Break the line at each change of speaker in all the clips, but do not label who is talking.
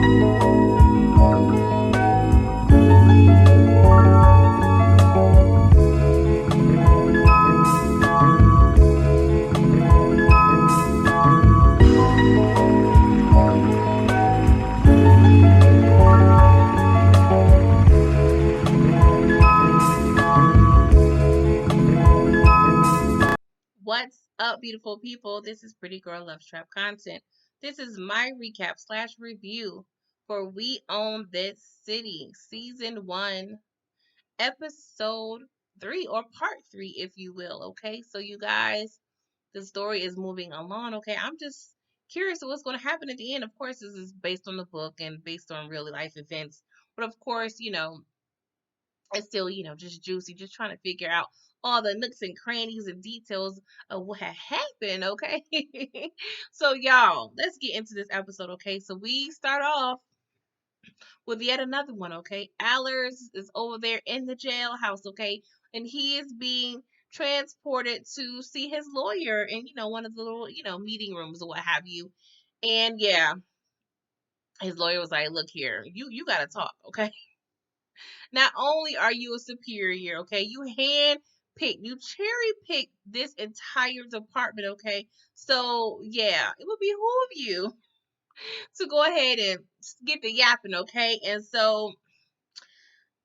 What's up, beautiful people? This is Pretty Girl Love Trap Content. This is my recap slash review for We Own This City, Season 1, Episode 3, or Part 3, if you will. Okay, so you guys, the story is moving along. Okay, I'm just curious of what's going to happen at the end. Of course, this is based on the book and based on real life events, but of course, it's still, just juicy, just trying to figure out all the nooks and crannies and details of what had happened, okay? So, y'all, let's get into this episode, okay? So, we start off with yet another one, okay? Allers is over there in the jailhouse, okay? And he is being transported to see his lawyer in, one of the little, meeting rooms or what have you. And yeah, his lawyer was like, look here, you got to talk, okay? Not only are you a superior, okay, you hand pick, you cherry pick this entire department, okay. So yeah, it would behoove you to go ahead and get the yapping, okay. And so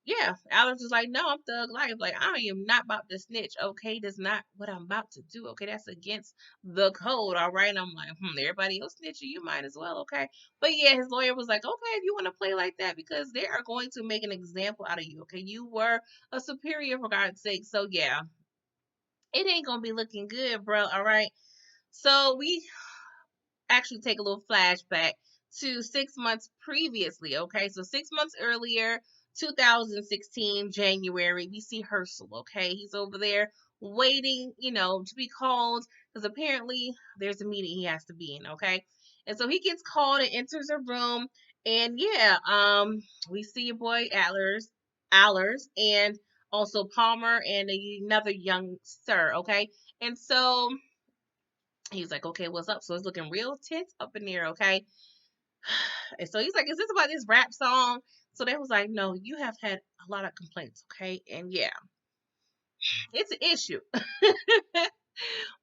yeah, Alex was like, no, I'm thug life. Like, I am not about to snitch. Okay, that's not what I'm about to do. Okay, that's against the code. All right. And I'm like, everybody else snitching, you might as well. Okay. But yeah, his lawyer was like, okay, if you want to play like that, because they are going to make an example out of you. Okay, you were a superior for God's sake. So yeah, it ain't gonna be looking good, bro. All right. So we actually take a little flashback to 6 months previously. Okay, so 6 months earlier, 2016 January, we see Herschel. Okay, he's over there waiting, to be called because apparently there's a meeting he has to be in. Okay, and so he gets called and enters a room, and yeah, we see your boy Allers, and also Palmer and another young sir. Okay, and so he's like, okay, what's up? So it's looking real tense up in there, okay? And so he's like, is this about this rap song? So they was like, no, you have had a lot of complaints, okay? And yeah, it's an issue.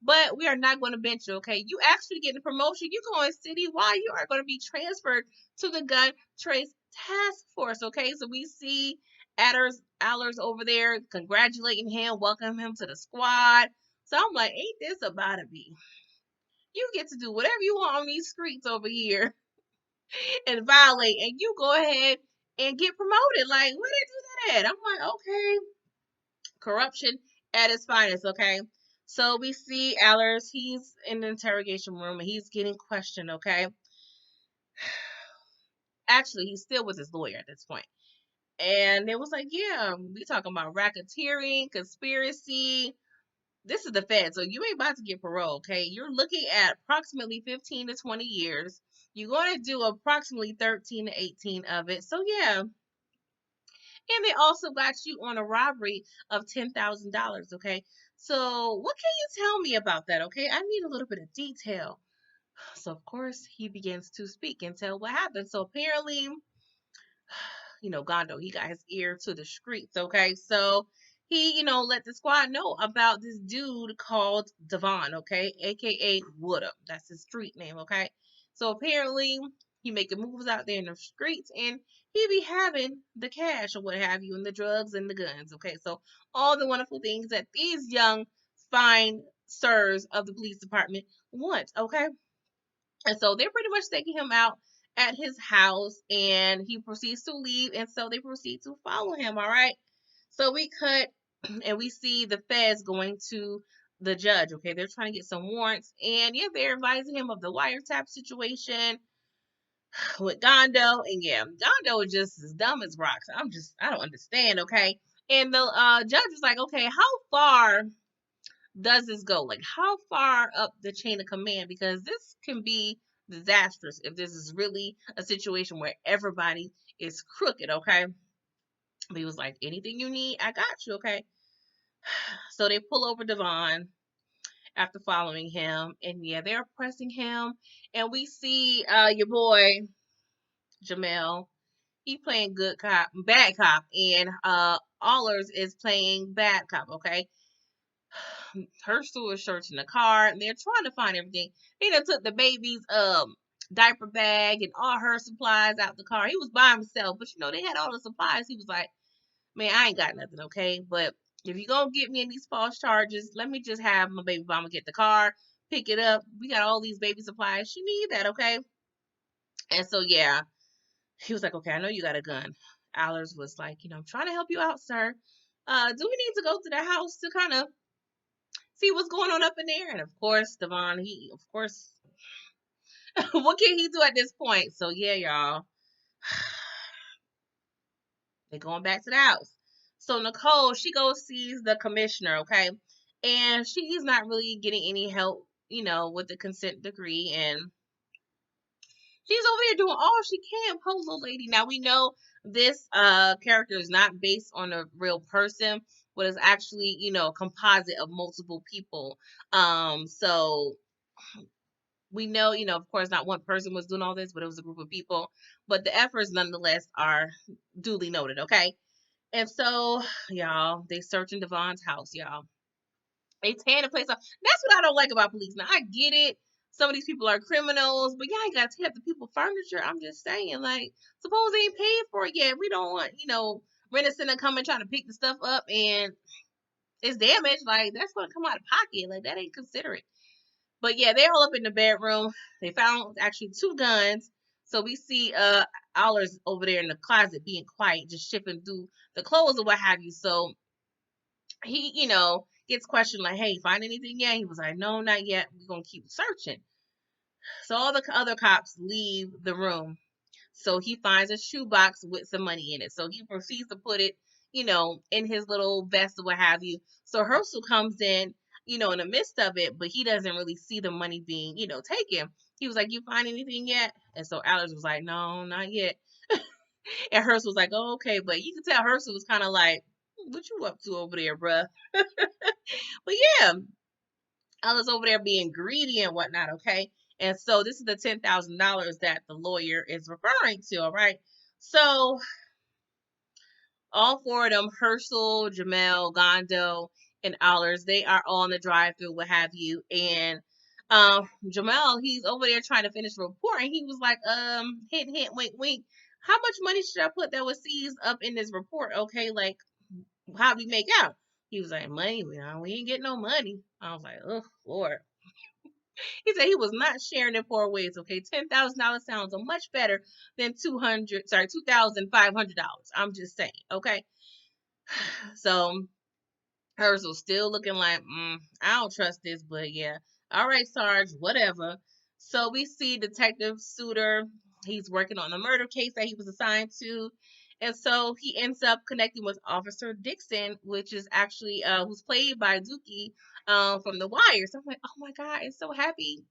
But we are not going to bench you, okay? You actually getting a promotion. You going citywide. You are going to be transferred to the gun trace task force, okay? So we see Allers over there congratulating him, welcoming him to the squad. So I'm like, ain't this about to be? You get to do whatever you want on these streets over here and violate, and you go ahead and get promoted. Like, where they do that at? I'm like, okay, corruption at its finest, okay? So we see Allers, he's in the interrogation room and he's getting questioned, okay? Actually, he's still with his lawyer at this point. And it was like, yeah, we talking about racketeering, conspiracy. This is the Fed, so you ain't about to get parole, okay? You're looking at approximately 15 to 20 years. You're going to do approximately 13 to 18 of it. So, yeah. And they also got you on a robbery of $10,000, okay? So, what can you tell me about that, okay? I need a little bit of detail. So, of course, he begins to speak and tell what happened. So, apparently, Gondo, he got his ear to the streets, okay? So he, let the squad know about this dude called Devon, okay? AKA Woodham. That's his street name, okay? So apparently he making moves out there in the streets and he be having the cash or what have you and the drugs and the guns, okay? So all the wonderful things that these young, fine sirs of the police department want, okay? And so they're pretty much taking him out at his house and he proceeds to leave. And so they proceed to follow him. All right. So we cut and we see the feds going to the judge. Okay. They're trying to get some warrants. And yeah, they're advising him of the wiretap situation with Gondo. And yeah, Gondo is just as dumb as rocks. I don't understand. Okay. And the judge is like, okay, how far does this go? Like, how far up the chain of command? Because this can be disastrous if this is really a situation where everybody is crooked, okay? But he was like, anything you need, I got you, okay? So they pull over Devon after following him, and yeah, they're pressing him, and we see your boy. Jamel, he playing good cop, bad cop, and Allers is playing bad cop. Okay, Herschel is searching the car, and they're trying to find everything. He done took the baby's diaper bag and all her supplies out the car. He was by himself, but they had all the supplies. He was like, "Man, I ain't got nothing, okay? But if you gonna get me in these false charges, let me just have my baby mama get the car, pick it up. We got all these baby supplies. She need that, okay?" And so yeah, he was like, "Okay, I know you got a gun." Allers was like, "I'm trying to help you out, sir. Do we need to go to the house to kind of see what's going on up in there?" And of course, Devon, of course, what can he do at this point? So yeah, y'all, they're going back to the house. So Nicole, she goes sees the commissioner, okay, and she's not really getting any help, with the consent decree, and she's over here doing all she can, poor little lady. Now we know this character is not based on a real person, but is actually, a composite of multiple people. So we know, of course, not one person was doing all this, but it was a group of people. But the efforts, nonetheless, are duly noted. Okay, and so y'all, they searching Devon's house, y'all. They tearing the place up. That's what I don't like about police. Now I get it. Some of these people are criminals, but y'all ain't gotta tear up the people furniture. I'm just saying, like, suppose they ain't paid for it yet. We don't want, Renison to come and try to pick the stuff up and it's damaged. Like, that's gonna come out of pocket. Like, that ain't considerate. But yeah, they're all up in the bedroom. They found actually two guns. So we see Allers over there in the closet being quiet, just shifting through the clothes or what have you. So he, gets questioned like, "Hey, find anything yet?" He was like, "No, not yet. We're gonna keep searching." So all the other cops leave the room. So he finds a shoebox with some money in it. So he proceeds to put it, in his little vest or what have you. So Herschel comes in, in the midst of it, but he doesn't really see the money being, taken. He was like, "You find anything yet?" And so Alex was like, "No, not yet." And Herschel was like, "Oh, okay." But you can tell Herschel was kind of like, "What you up to over there, bruh?" But yeah, Ella's over there being greedy and whatnot, okay? And so this is the $10,000 that the lawyer is referring to, all right? So all four of them, Herschel, Jamel, Gondo, and Allers, they are on the drive through, what have you. And Jamel, he's over there trying to finish the report, and he was like, hint, hint, wink, wink. How much money should I put that was seized up in this report? Okay, like, how do we make out? He was like, "Money, we ain't getting no money." I was like, "Oh Lord." He said he was not sharing in four ways. Okay, $10,000 sounds much better than $2,500. I'm just saying. Okay, so hers was still looking like, I don't trust this, but yeah, all right, Sarge, whatever. So we see Detective Suter. He's working on the murder case that he was assigned to. And so he ends up connecting with Officer Dixon, which is actually who's played by Dookie from The Wire. So I'm like, oh my God, I'm so happy.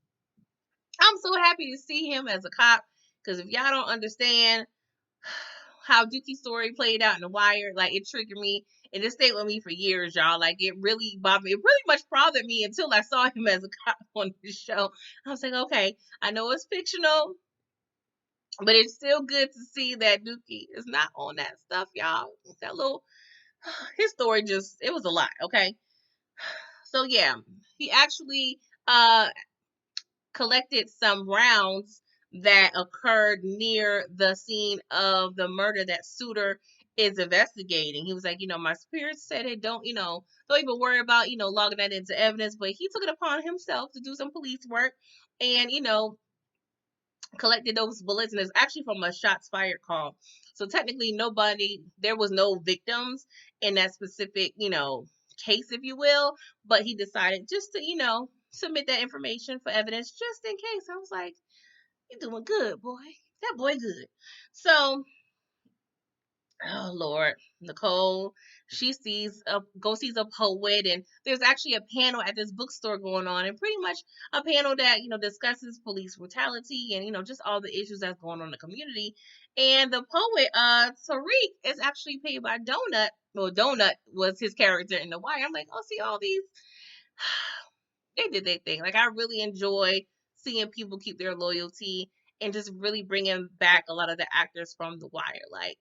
I'm so happy to see him as a cop. Because if y'all don't understand how Dookie's story played out in The Wire, like it triggered me and it stayed with me for years, y'all. Like it really bothered me. It really much bothered me until I saw him as a cop on the show. I was like, okay, I know it's fictional, but it's still good to see that Dookie is not on that stuff, y'all. That little his story just it was a lot, okay? So yeah, he actually collected some rounds that occurred near the scene of the murder that Suter is investigating. He was like, my spirit said it, don't even worry about, logging that into evidence. But he took it upon himself to do some police work and, collected those bullets. And it's actually from a shots fired call. So technically there was no victims in that specific, case, if you will. But he decided just to, submit that information for evidence just in case. I was like, "You doing good, boy. That boy good." So, oh Lord, Nicole, she sees a poet, and there's actually a panel at this bookstore going on, and pretty much a panel that discusses police brutality and just all the issues that's going on in the community. And the poet, Tariq, is actually played by Donut. Well, Donut was his character in The Wire. I'm like, oh, see all these they did their thing. Like I really enjoy seeing people keep their loyalty and just really bringing back a lot of the actors from The Wire. Like,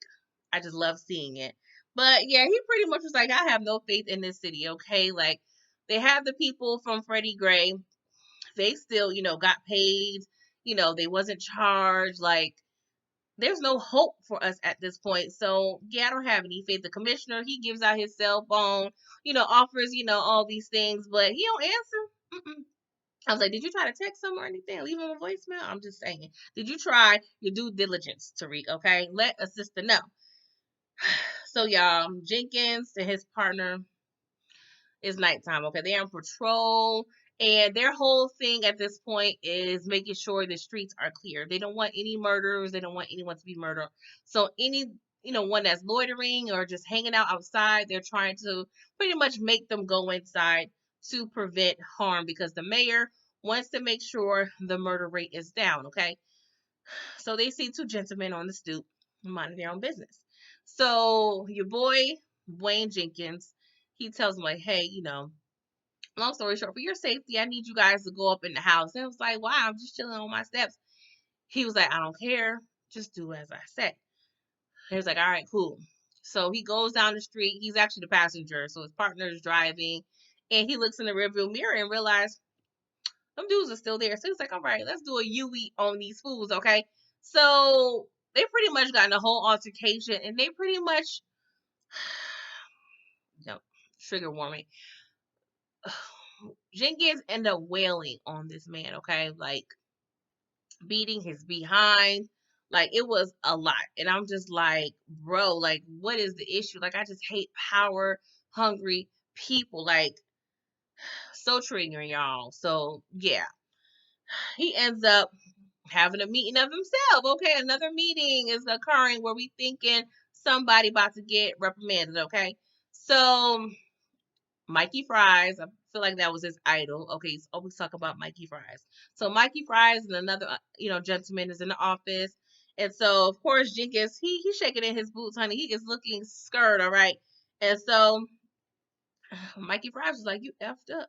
I just love seeing it. But yeah, he pretty much was like, I have no faith in this city, okay? Like, they have the people from Freddie Gray. They still, got paid. They wasn't charged. Like, there's no hope for us at this point. So yeah, I don't have any faith. The commissioner, he gives out his cell phone, offers, all these things, but he don't answer. Mm-mm. I was like, did you try to text him or anything? Leave him a voicemail? I'm just saying. Did you try your due diligence, Tariq? Okay. Let a sister know. So y'all, Jenkins and his partner, it's nighttime. Okay. They're on patrol. And their whole thing at this point is making sure the streets are clear. They don't want any murders. They don't want anyone to be murdered. So any, one that's loitering or just hanging out outside, they're trying to pretty much make them go inside to prevent harm because the mayor wants to make sure the murder rate is down. Okay. So they see two gentlemen on the stoop minding their own business. So your boy, Wayne Jenkins, he tells them like, hey, long story short, for your safety, I need you guys to go up in the house. And I was like, wow, I'm just chilling on my steps. He was like, I don't care. Just do as I say. He was like, all right, cool. So he goes down the street. He's actually the passenger. So his partner is driving. And he looks in the rearview mirror and realizes them dudes are still there. So he's like, all right, let's do a UE on these fools, okay? So they pretty much got in a whole altercation and they pretty much, trigger warning. Jenkins ended up wailing on this man, okay? Like, beating his behind. Like, it was a lot. And I'm just like, bro, like, what is the issue? Like, I just hate power hungry people. Like, so triggering, y'all. So, yeah. He ends up having a meeting of himself. Okay, another meeting is occurring where we thinking somebody about to get reprimanded. Okay, so Mikey Fries, I feel like that was his idol. Okay, he's always talk about Mikey Fries. So Mikey Fries and another, gentleman is in the office. And so, of course, Jenkins, he's shaking in his boots, honey. He is looking scared, all right? And so Mikey Fries was like, you effed up.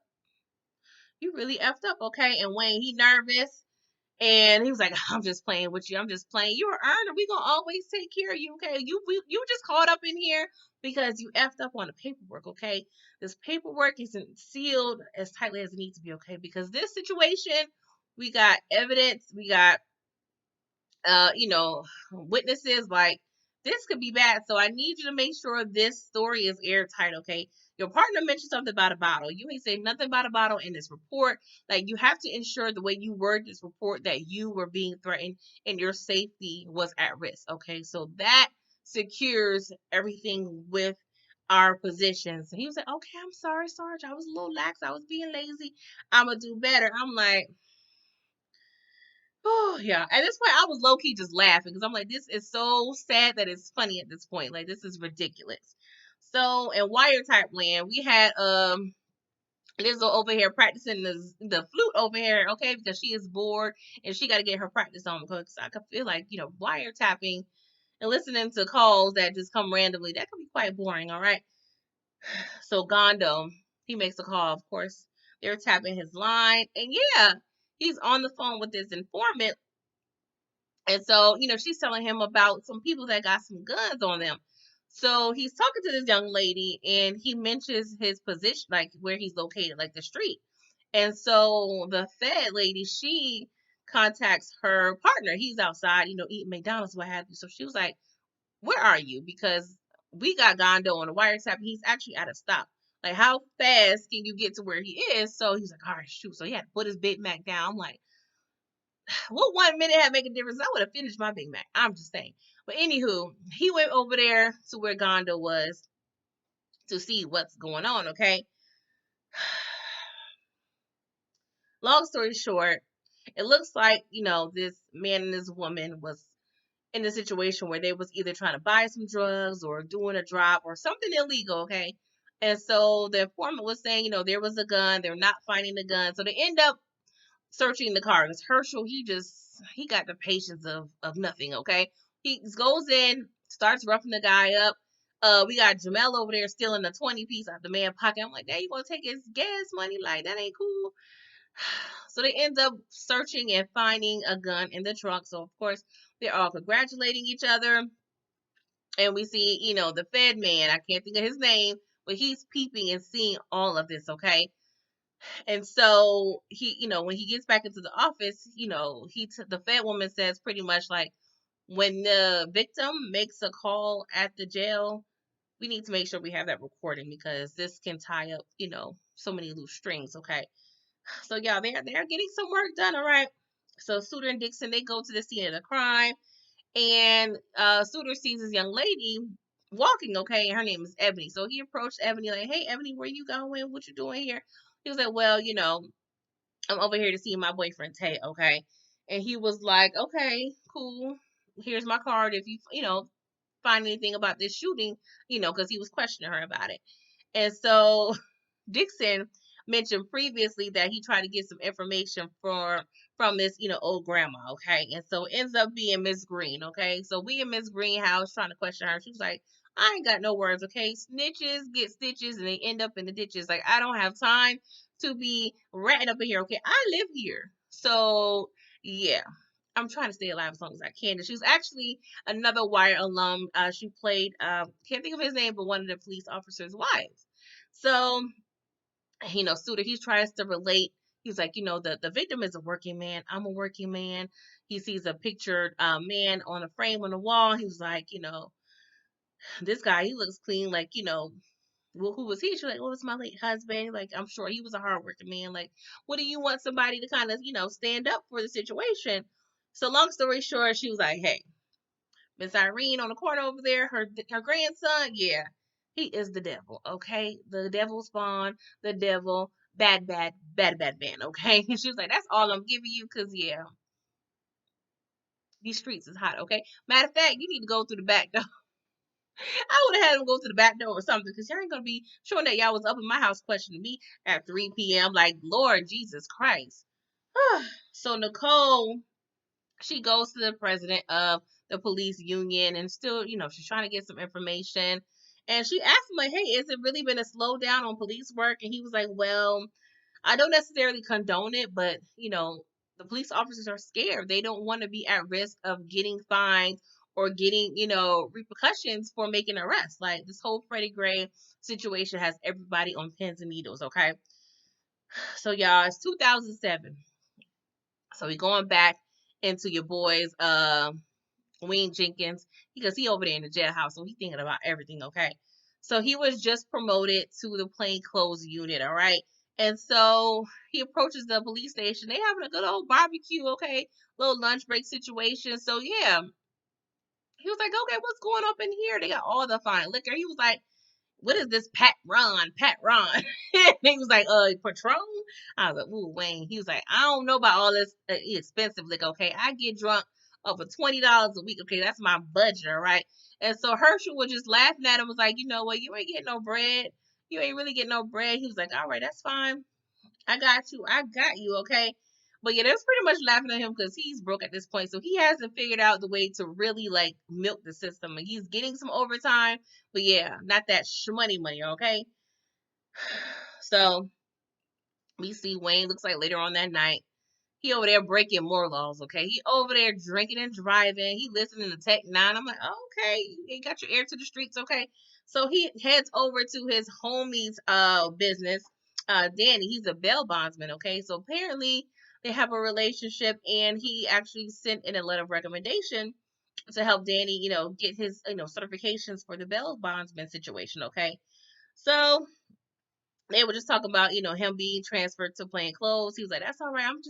You really effed up, okay? And Wayne, he nervous. And he was like, I'm just playing with you. I'm just playing. You're an earner. We gonna always take care of you, okay? You just caught up in here because you effed up on the paperwork, okay? This paperwork isn't sealed as tightly as it needs to be, okay? Because this situation, we got evidence, we got witnesses. Like, this could be bad. So I need you to make sure this story is airtight, okay? Your partner mentioned something about a bottle. You ain't say nothing about a bottle in this report. Like, you have to ensure the way you word this report that you were being threatened and your safety was at risk, okay? So that secures everything with our positions. And he was like, okay, I'm sorry, Sarge. I was a little lax. I was being lazy. I'm going to do better. I'm like, oh yeah. At this point, I was low key just laughing because I'm like, this is so sad that it's funny at this point. Like, this is ridiculous. So in Wiretap land, we had Lizzo over here practicing the flute over here, okay, because she is bored and she got to get her practice on. Because I could feel like wiretapping and listening to calls that just come randomly, that could be quite boring. All right. So Gondo, he makes a call. Of course, they're tapping his line, and yeah, he's on the phone with this informant. And so, she's telling him about some people that got some guns on them. So he's talking to this young lady and he mentions his position, like where he's located, like the street. And so the Fed lady, she contacts her partner. He's outside, eating McDonald's, what have you. So she was like, where are you? Because we got Gondo on the wiretap. He's actually at a stop. Like, how fast can you get to where he is? So he's like, all right, shoot. So he had to put his Big Mac down. I'm like, what 1 minute had make a difference? I would have finished my Big Mac. I'm just saying. But anywho, he went over there to where Gondo was to see what's going on, okay? Long story short, it looks like, this man and this woman was in a situation where they was either trying to buy some drugs or doing a drop or something illegal, okay? And so the informant was saying, there was a gun. They're not finding the gun. So they end up searching the car because Herschel, he got the patience of nothing, okay? He goes in, starts roughing the guy up. We got Jamel over there stealing a 20 piece out the man's pocket. I'm like, hey, you gonna take his gas money? Like, that ain't cool. So they end up searching and finding a gun in the trunk. So of course they're all congratulating each other, and we see, the Fed man. I can't think of his name, but he's peeping and seeing all of this. Okay, and so he, when he gets back into the office, the Fed woman says pretty much like, when the victim makes a call at the jail, we need to make sure we have that recording because this can tie up, so many loose strings. Okay. So y'all, they're getting some work done. All right. So Suter and Dixon, they go to the scene of the crime, and Suter sees this young lady walking. Okay, and her name is Ebony. So he approached Ebony like, "Hey, Ebony, where you going? What you doing here?" He was like, "Well, I'm over here to see my boyfriend Tay." Okay, and he was like, "Okay, cool. Here's my card. If you find anything about this shooting, because he was questioning her about it." And so Dixon mentioned previously that he tried to get some information from this, old grandma, okay? And so it ends up being Miss Green, okay? So we in Miss Greenhouse trying to question her. She was like, "I ain't got no words, okay? Snitches get stitches and they end up in the ditches. Like, I don't have time to be ratting up in here, okay? I live here." So yeah. I'm trying to stay alive as long as I can. And she was actually another Wire alum. She played, can't think of his name, but one of the police officers' wives. So Suter, he tries to relate. He's like, the victim is a working man. I'm a working man. He sees a pictured man on a frame on the wall. He was like, this guy, he looks clean. Like, well, who was he? She's like, "Oh, it's my late husband." Like, I'm sure he was a hardworking man. Like, what do you want somebody to kind of, stand up for the situation? So, long story short, she was like, "Hey, Miss Irene on the corner over there, her grandson, yeah, he is the devil, okay? The devil spawn, the devil, bad, bad, bad, bad man, okay?" And she was like, "That's all I'm giving you, cause yeah, these streets is hot, okay? Matter of fact, you need to go through the back door." I would have had him go to the back door or something, cause y'all ain't gonna be showing that y'all was up in my house questioning me at 3 p.m. Like, Lord Jesus Christ. So Nicole, she goes to the president of the police union and still, she's trying to get some information. And she asked him, like, "Hey, has it really been a slowdown on police work?" And he was like, "Well, I don't necessarily condone it, but, the police officers are scared. They don't want to be at risk of getting fined or getting, repercussions for making arrests. Like, this whole Freddie Gray situation has everybody on pins and needles, okay?" So, y'all, it's 2007. So, we going back into your boys, Wayne Jenkins, because he over there in the jailhouse, so he thinking about everything, okay? So he was just promoted to the plainclothes unit, all right? And so he approaches the police station. They having a good old barbecue, okay? Little lunch break situation. So yeah, he was like, "Okay, what's going up in here? They got all the fine liquor." He was like, "What is this Pat Ron? Pat Ron?" And he was like, Patron?" I was like, "Ooh, Wayne." He was like, "I don't know about all this expensive liquor, okay? I get drunk over $20 a week, okay? That's my budget, all right?" And so Herschel was just laughing at him, was like, "You know what? You ain't getting no bread. You ain't really getting no bread." He was like, "All right, that's fine. I got you. I got you, okay?" But yeah, they was pretty much laughing at him because he's broke at this point. So he hasn't figured out the way to really like milk the system. And he's getting some overtime. But yeah, not that money, okay? So we see Wayne looks like later on that night. He over there breaking more laws, okay? He over there drinking and driving. He listening to Tech Nine. I'm like, okay, you got your ear to the streets, okay? So he heads over to his homie's business. Danny, he's a bail bondsman, okay? So apparently they have a relationship, and he actually sent in a letter of recommendation to help Danny, get his, certifications for the bail bondsman situation, okay? So they were just talking about, him being transferred to plain clothes. He was like, "That's all right. I'm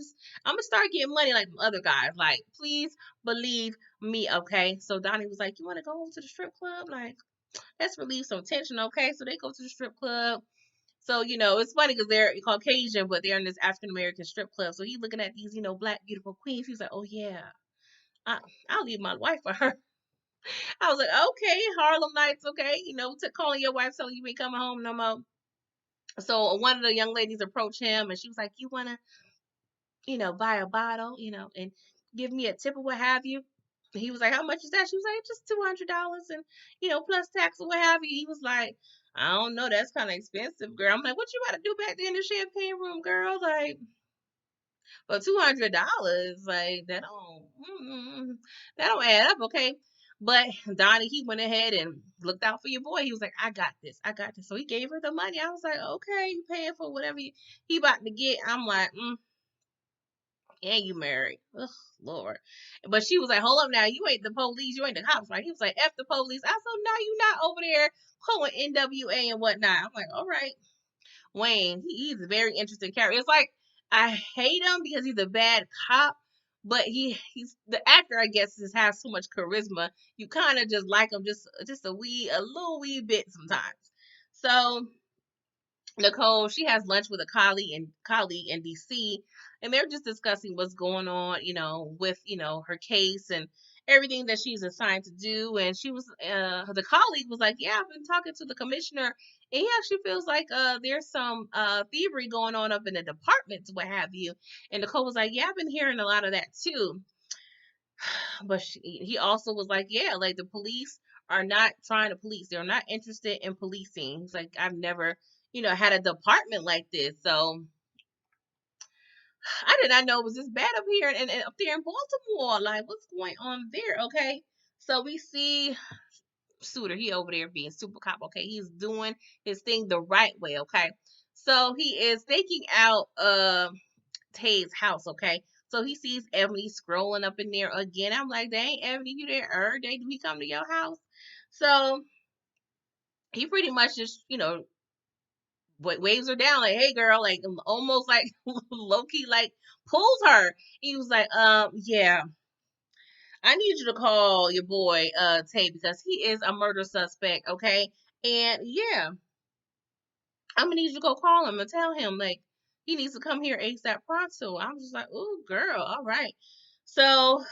gonna start getting money like the other guys. Like, please believe me, okay?" So Donnie was like, "You want to go to the strip club? Like, let's relieve some tension, okay?" So they go to the strip club. So, it's funny because they're Caucasian, but they're in this African American strip club. So he's looking at these, black beautiful queens. He's like, "Oh yeah, I, I'll leave my wife for her." I was like, "Okay, Harlem Nights, okay, to calling your wife telling you ain't coming home no more." So one of the young ladies approached him and she was like, "You want to, buy a bottle, and give me a tip or what have you?" He was like, "How much is that?" She was like, "Just $200 and, plus tax or what have you." He was like, "I don't know. That's kind of expensive, girl." I'm like, "What you got to do back there in the champagne room, girl?" Like, But $200, like that don't add up, okay? But Donnie, he went ahead and looked out for your boy. He was like, I got this, I got this. So he gave her the money. I was like, okay, you paying for whatever he about to get. I'm like, and you married. Ugh, Lord. But she was like, hold up now, you ain't the police, you ain't the cops, right? He was like, F the police. I said, no, you not over there calling NWA and whatnot. I'm like, all right. Wayne, he's a very interesting character. It's like I hate him because he's a bad cop, but he's the actor. I guess just has so much charisma. You kind of just like him just a little wee bit sometimes. So Nicole, she has lunch with a colleague in DC, and they're just discussing what's going on, with her case and everything that she's assigned to do. And she was, the colleague was like, "Yeah, I've been talking to the commissioner, and he actually feels like there's some thievery going on up in the departments, what have you." And Nicole was like, "Yeah, I've been hearing a lot of that too." But he also was like, yeah, like the police are not trying to police. They're not interested in policing. He's like, I've never, had a department like this. So I did not know it was this bad up here and up there in Baltimore. Like, what's going on there? Okay. So we see Suter, he over there being super cop. Okay. He's doing his thing the right way. Okay. So he is taking out Tay's house, okay? So he sees Ebony scrolling up in there again. I'm like, dang, Ebony, you there every day? Do he come to your house? So he pretty much just, waves her down, like, hey, girl, like, almost like low key, like, pulls her. He was like, yeah, I need you to call your boy, Tay, because he is a murder suspect, okay? And yeah, I'm gonna need you to go call him and tell him, like, he needs to come here ASAP pronto. I'm just like, oh, girl, all right. So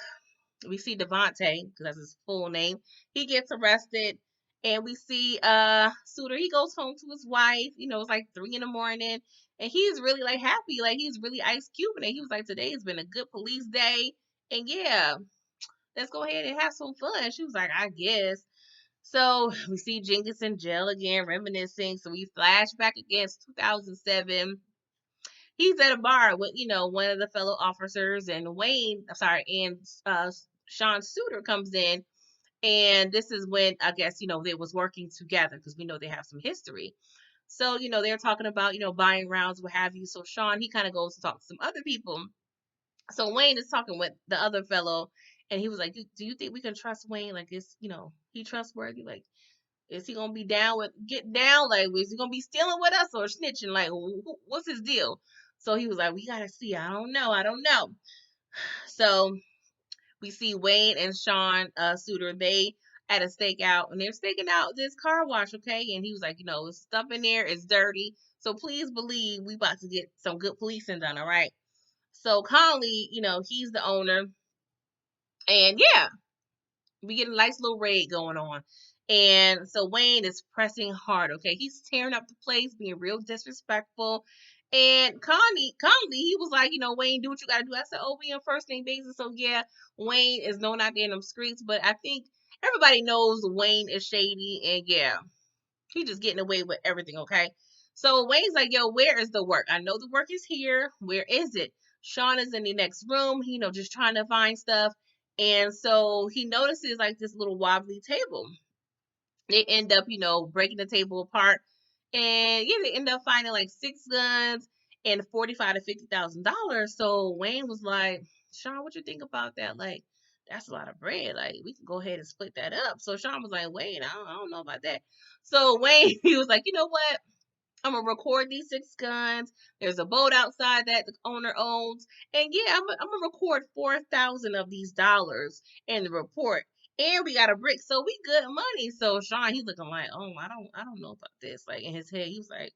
we see Devontae, because that's his full name. He gets arrested, and we see Suter. He goes home to his wife. It's like 3 in the morning, and he's really like happy, like he's really Ice Cube. And he was like, "Today has been a good police day, and yeah, let's go ahead and have some fun." She was like, "I guess." So we see Jenkins in jail again, reminiscing. So we flash back against 2007. He's at a bar with one of the fellow officers, and Sean Suter comes in, and this is when I guess they was working together because we know they have some history. So they're talking about buying rounds, what have you. So Sean, he kind of goes to talk to some other people. So Wayne is talking with the other fellow, and he was like, "Do you think we can trust Wayne? Like, is he trustworthy? Like, is he gonna be down with get down? Like, is he gonna be stealing with us or snitching? Like, what's his deal?" So he was like, "We gotta see. I don't know. I don't know." So we see Wayne and Sean Suter. They at a stakeout, and they're staking out this car wash. Okay, and he was like, stuff in there is dirty. So please believe we about to get some good policing done. All right. So Conley, he's the owner, and yeah, we get a nice little raid going on. And so Wayne is pressing hard, okay? He's tearing up the place, being real disrespectful. And Conley, he was like, Wayne, do what you gotta do. I said, oh, we on first name basis. So yeah, Wayne is known out there in them streets, but I think everybody knows Wayne is shady, and yeah, he just getting away with everything, okay? So Wayne's like, yo, where is the work? I know the work is here. Where is it? Sean is in the next room, just trying to find stuff. And so he notices like this little wobbly table. They end up, breaking the table apart. And yeah, they end up finding like 6 guns and 45 to $50,000. So Wayne was like, Sean, what you think about that? Like, that's a lot of bread. Like, we can go ahead and split that up. So Sean was like, Wayne, I don't know about that. So Wayne, he was like, you know what? I'm gonna record these 6 guns. There's a boat outside that the owner owns, and yeah, I'm gonna record 4,000 of these dollars in the report. And we got a brick, so we good money. So Sean, he's looking like, oh, I don't know about this. Like in his head, he was like,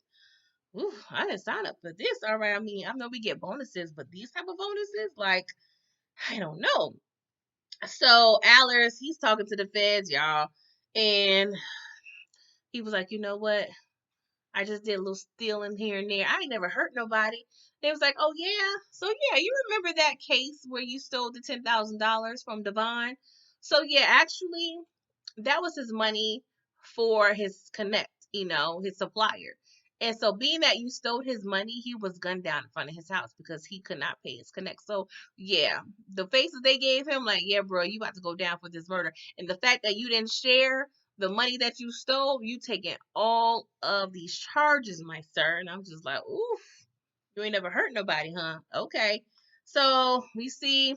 ooh, I didn't sign up for this. All right, I mean, I know we get bonuses, but these type of bonuses, like, I don't know. So Allers, he's talking to the feds, y'all, and he was like, you know what? I just did a little stealing here and there. I ain't never hurt nobody. They was like, oh yeah, so yeah, you remember that case where you stole the $10,000 from Devon? So yeah, actually, that was his money for his connect, his supplier. And so, being that you stole his money, he was gunned down in front of his house because he could not pay his connect. So, yeah, the faces they gave him, like, yeah, bro, you about to go down for this murder. And the fact that you didn't share the money that you stole, you taking all of these charges, my sir. And I'm just like, oof, you ain't never hurt nobody, huh? Okay. So we see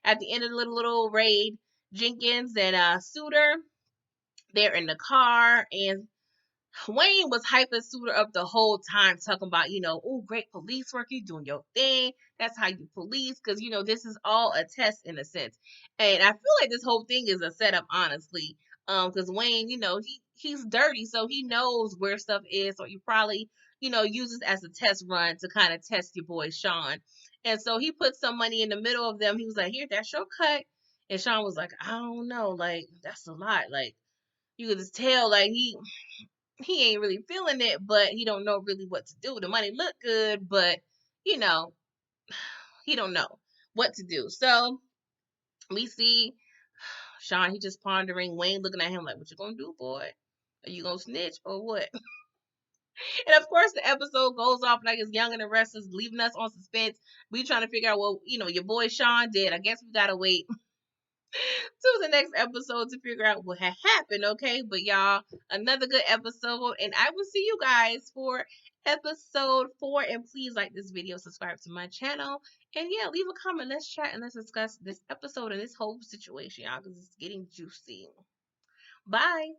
at the end of the little raid, Jenkins and Suter, they're in the car, and Wayne was hyping Suter up the whole time, talking about, oh, great police work, you doing your thing. That's how you police, because, this is all a test in a sense. And I feel like this whole thing is a setup, honestly. Because Wayne, he's dirty, so he knows where stuff is. So you probably, use this as a test run to kind of test your boy Sean. And so he put some money in the middle of them. He was like, here, that's your cut. And Sean was like, I don't know, like, that's a lot. Like, you could just tell, like, he ain't really feeling it, but he don't know really what to do. The money look good, but you know, he don't know what to do. So we see Sean, he just pondering, Wayne looking at him like, what you gonna do, boy? Are you gonna snitch or what? And of course the episode goes off like it's Young and the Restless, leaving us on suspense. We trying to figure out what, your boy Sean did. I guess we gotta wait to the next episode to figure out what had happened, okay? But y'all, another good episode, and I will see you guys for episode 4. And please like this video, subscribe to my channel, and yeah, leave a comment. Let's chat and let's discuss this episode and this whole situation, y'all, because it's getting juicy. Bye.